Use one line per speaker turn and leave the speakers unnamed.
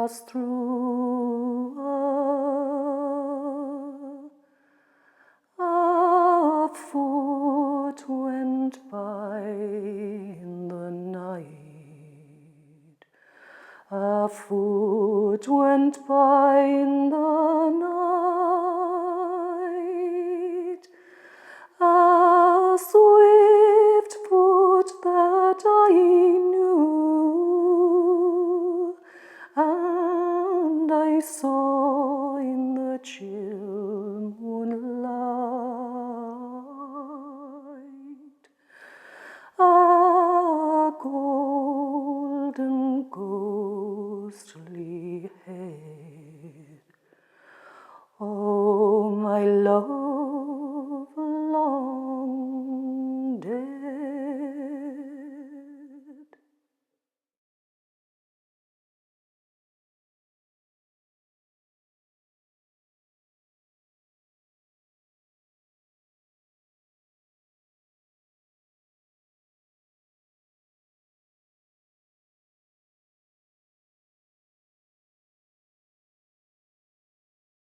passed through a foot went by in the night. A foot went by in the night. A swift foot that I knew, and I saw in the chill moonlight a golden ghostly